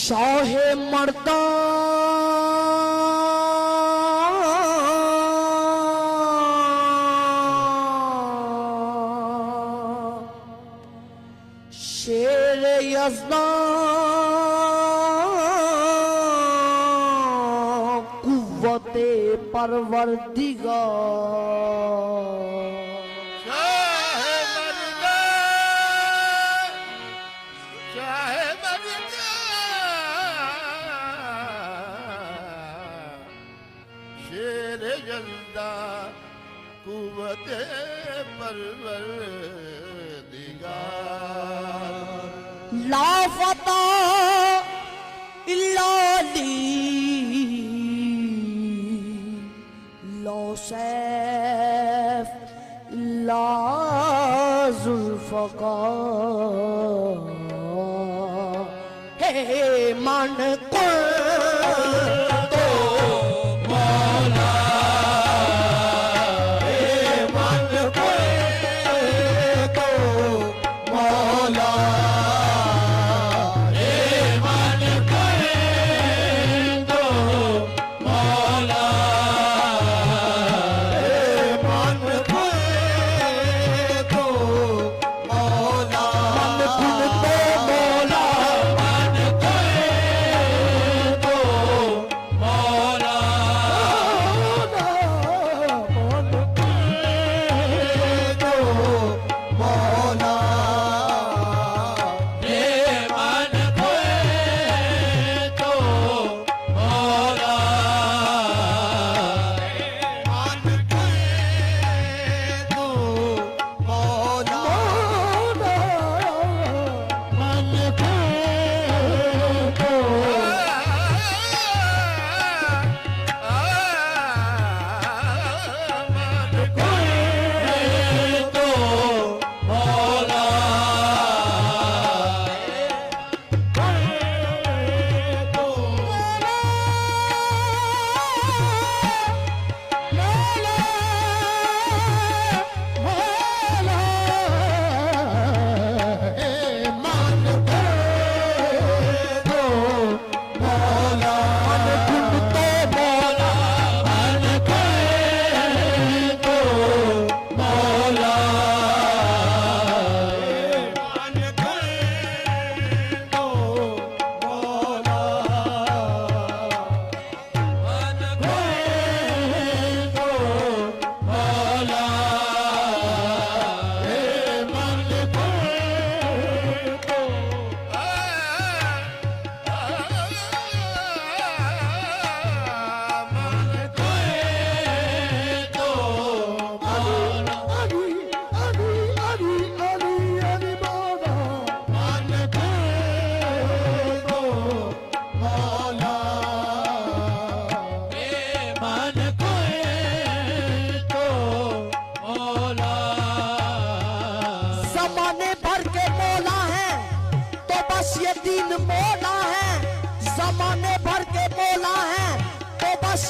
शाहे मर्दा शेर यज़्दा कुव्वते परवरदिगार कुव्वते परवरदिगार ला फता इल्ला ली ला सैफ ला जुल्फ़कार हे मन को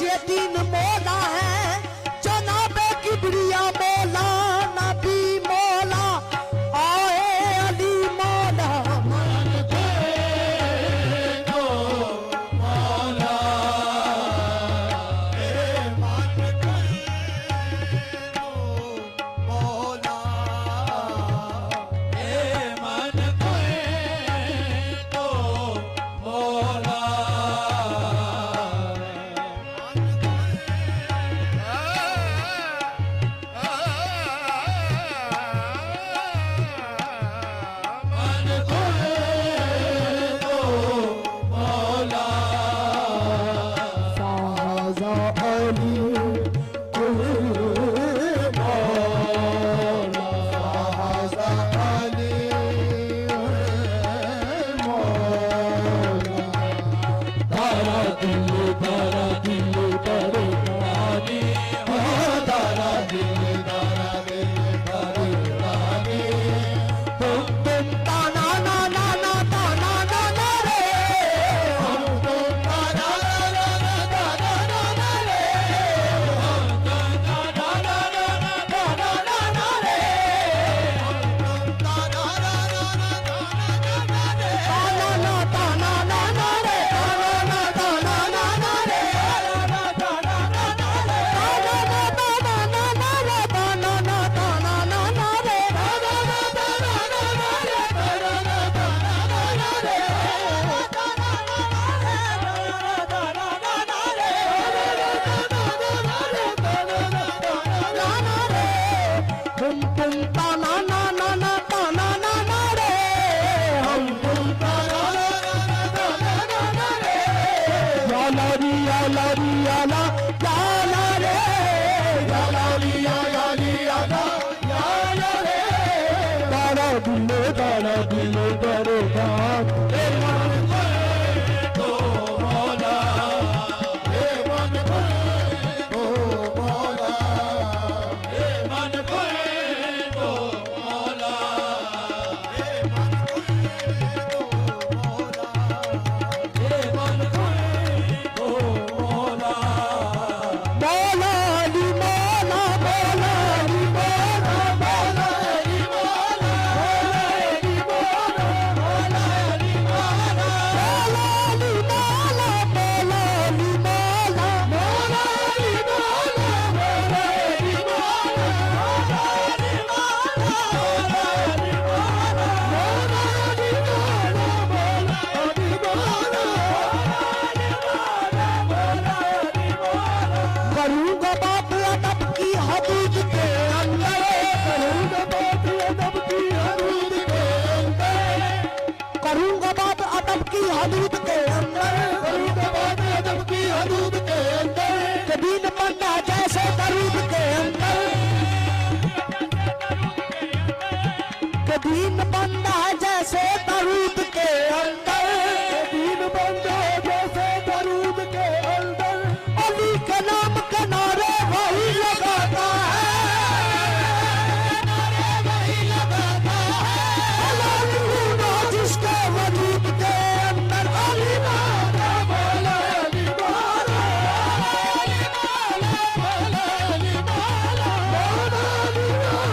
ये दीन मौला है जनाबे किबरिया मौला नबी मौला आए अली मौला मन दे दो मौला मन दे दो मौला मन दे दो मौला दिलो दाना दिलो दरोगा हे मन खोए तो मौला हे मन खोए तो मौला हे मन खोए तो मौला हे मन खोए तो मौला हे मन खोए तो मौला मौला अली मौला मौला अली मौला मौला अली मौला मौला अली मौला मौला अली मौला मौला अली मौला मौला अली मौला मौला अली मौला मौला अली मौला मौला अली मौला मौला अली मौला मौला अली मौला मौला अली मौला करूंगा बात अदब की हदूद के अंदर करूंगा बात अदब की हदूद के अंदर करूंगा बात अदब की हदूद के अंदर करूंगा बात अदब की हदूद के अंदर कभी न बनना जैसे दरूद के अंदर कभी न बनना जैसे दरूद के अंदर दीन बंदा जैसे दरूद के अंदर अली के नाम के नारे वही लगाता है नारे वही लगाता है अली हूना जिसके वजूद के अंदर अली मौला मौला अली मौला अली मौला मौला अली मौला मौला अली मौला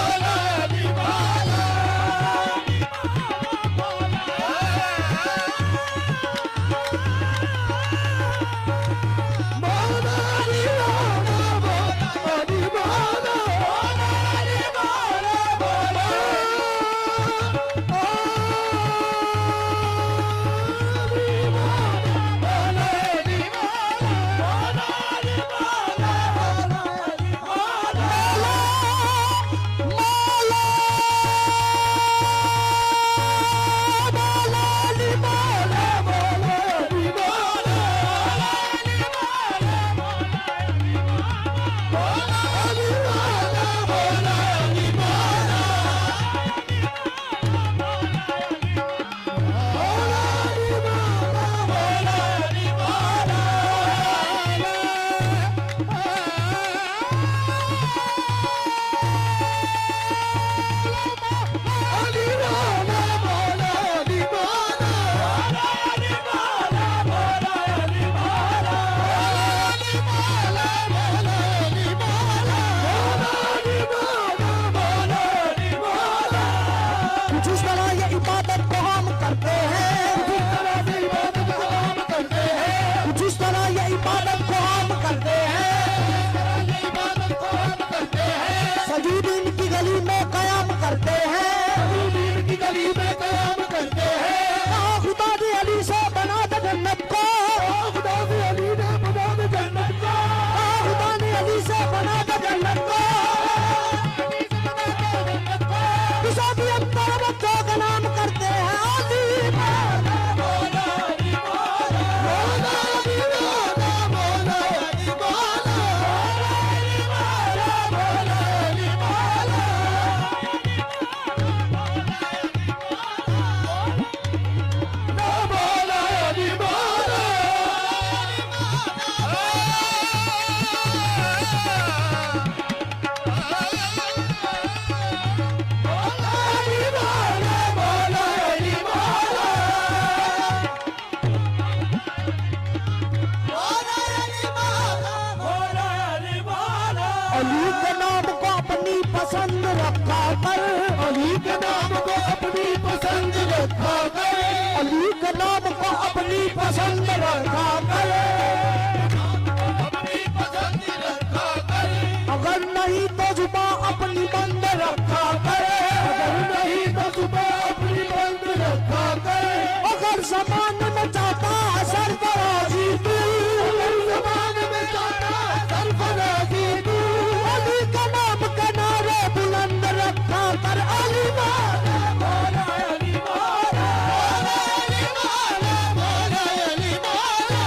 मौला अली मौला अली मौला मौला अली पसंद रखा करे, अपनी पसंद रखा करे, अगर नहीं तो जुबां अपनी बंद रखा करे, अगर नहीं तो सुबह अपनी बंद रखा करे, अगर जमान में चाहता है सरफराजी तू, अगर जमान में जाना है सरफराजी तू, अली का नाम के नारे बुलंद रखा कर, अली मौला मौला अली मौला, मौला अली मौला, मौला अली मौला,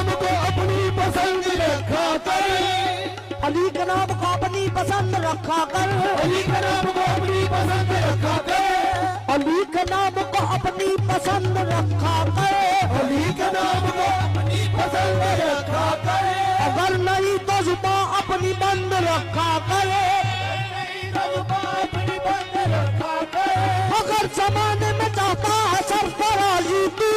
नाम को अपनी पसंद रखा कर, अली के नाम को अपनी पसंद रखा कर, अली के नाम को अपनी पसंद रखा कर, अली के नाम को अपनी पसंद रखा कर, अली के नाम को अपनी पसंद रखा कर, अगर नहीं तो जुबान अपनी बंद रखा करे, अपनी बंद रखा कर, अगर जमाने में चाहता है सरफराजी तू,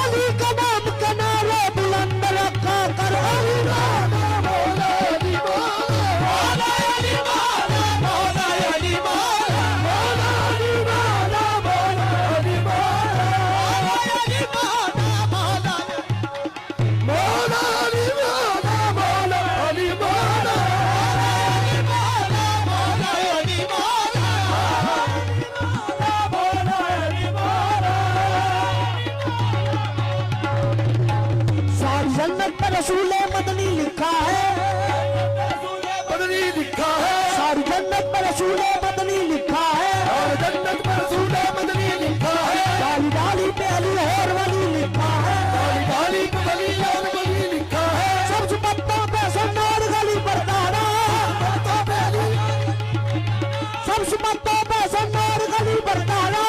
अली का नाम के नारे बुलंद रखा कर, अली नाम मौला अली मौला, मौला अली मौला, मौला अली मौला, मौला अली मौला, मौला अली मौला, मौला अली मौला, मौला अली मौला, सारी जन्नत पर रसूल मदनी लिखा है, मदनी लिखा है, सारी जन्नत पर रसूल मदनी लिखा है, और जन्नत पर रसूल मदनी लिखा है, डाली डाली पे अली और वली लिखा है, डाली डाली पे वली और वली लिखा है, सब्ज पत्तों पे सन्नार गली पर तारा, पत्तों पे अली, सब्ज पत्तों पे सन्नार गली पर तारा,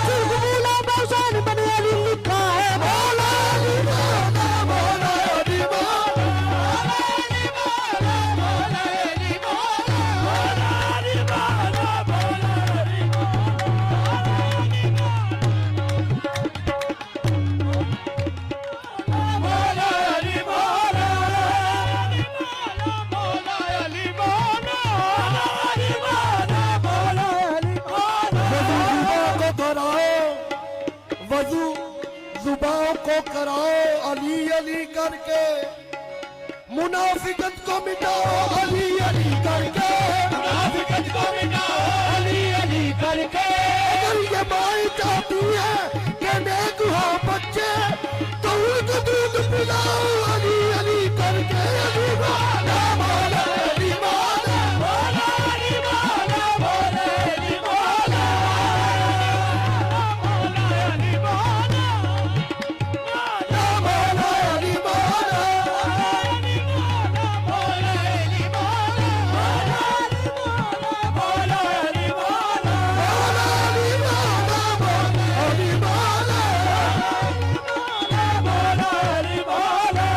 सिर्फ मूला बौसान बने अली लिखा है, मौला अली मौला, मौला अली मौला, मौला अली मौला, मौला अली मौला, मौला अली मौला, मौला अली मौला, मौला अली मौला, वजू जुबान को कराओ अली अली करके, मुनाफिकत को मिटाओ अली अली करके, मुनाफिकत को मिटाओ अली अली करके, अगर ये माई चाहती है कि नेक हो बच्चे तो उनको दूध पिलाओ अली अली करके, अली मौला, मौला अली मौला, मौला अली मौला, मौला अली मौला, मौला अली मौला, मौला अली मौला, मौला अली मौला, मौला अली मौला, मौला अली मौला, मौला अली मौला, मौला अली मौला।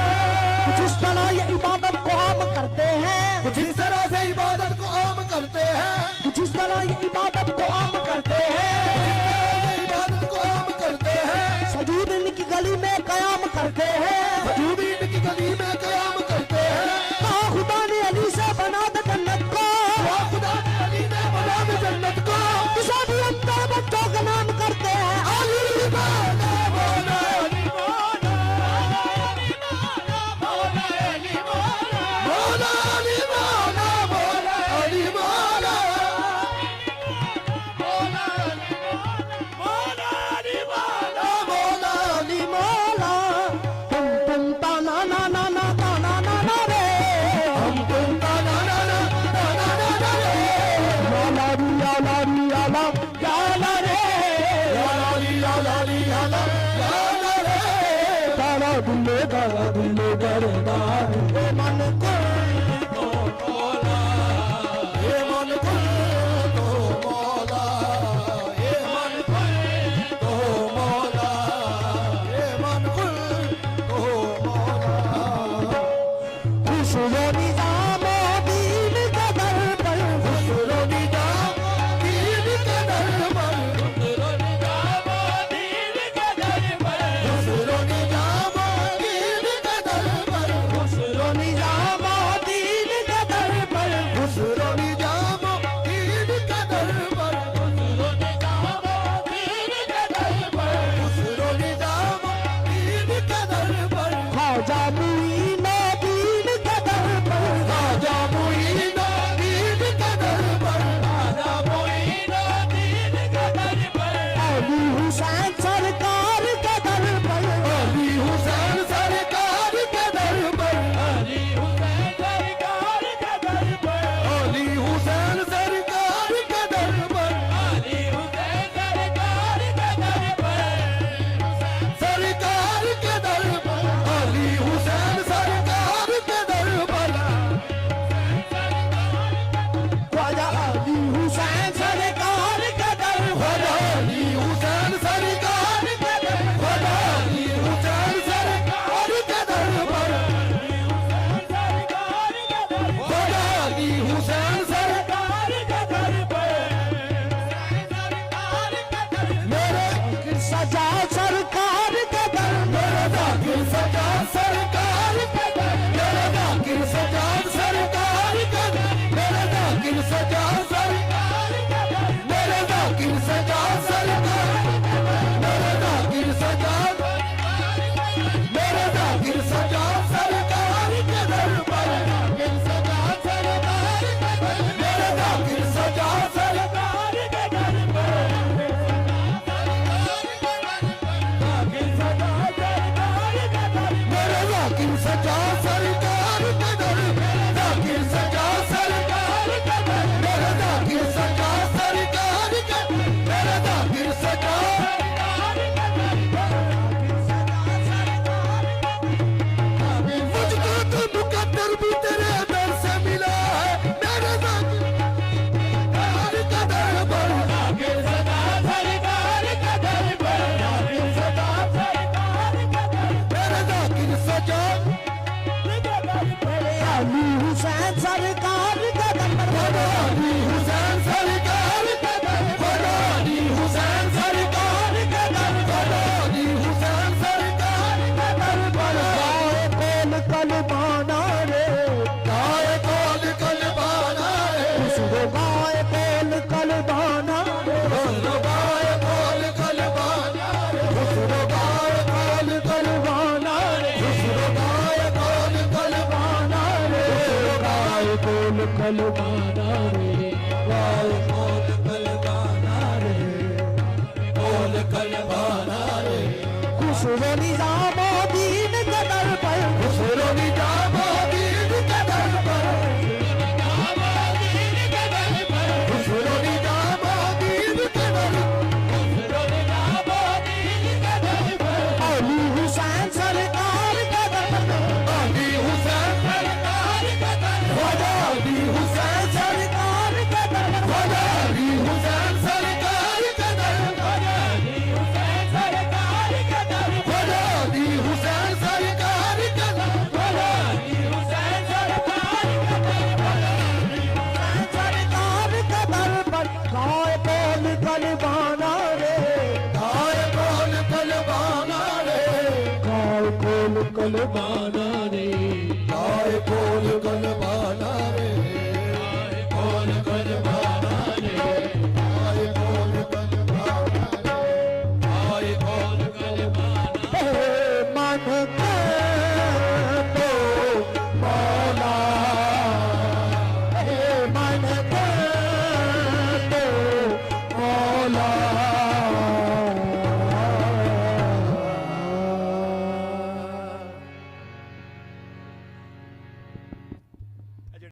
कुछ इस तरह ये इबादत को आम करते हैं, कुछ इस तरह से इबादत को आम करते हैं, कुछ इस तरह ये इबादत को आम करते हैं, इबादत को आम करते हैं, सजूद इनकी गली में कयाम करते हैं, वजूद इनकी गली में कयाम करते हैं, कहा खुदा ने अली से बना दे जन्नत को, खुदा ने अली ने बना दी जन्नत को, किसी भी अंतर बच्चों का नाम करते हैं, अली मौला, मौला अली मौला, मौला अली मौला, मौला अली मौला, मौला अली मौला, मौला अली मौला, मौला अली मौला तुम ताना ना ना ना ताना ना ना रे, हम तुम ना ना ना ना ना ना ना रे, याला री याला री याला याला रे, याली याली याला याला रे, तारा दुल्ले दरदार, ए मन को तो मौला, ए मन को तो मौला, ए मन को तो मौला, ए मन को तो मौला, खुशरो निजाम दीन का दर पर, खुसरो निजाम दीन के दर पर, खुसरो निजाम दीन के दर पर, खुसरो निजाम दीन के दर पर, खुसरो कलबाना रे लाल कोल कलबाना रे कोल कलबाना रे खुसरो निजामुद्दीन के दर पर खुसरो निजामुद्दीन के दर पर खुसरो निजामुद्दीन के दर पर अली हुसैन सरकार के दर पर अली हुसैन सरकार के दर पर अली हुसैन सरकार के दर पर अली हुसैन सरकार के दर पर अली हुसैन सरकार के दर पर अली हुसैन सरकार के दर पर अली हुसैन सरकार के दर पर अली हुसैन सरकार के दर पर गाय बोल कलबाना रे गाय बोल कलबाना रे गाय बोल कलबाना रे गाय बोल कलबाना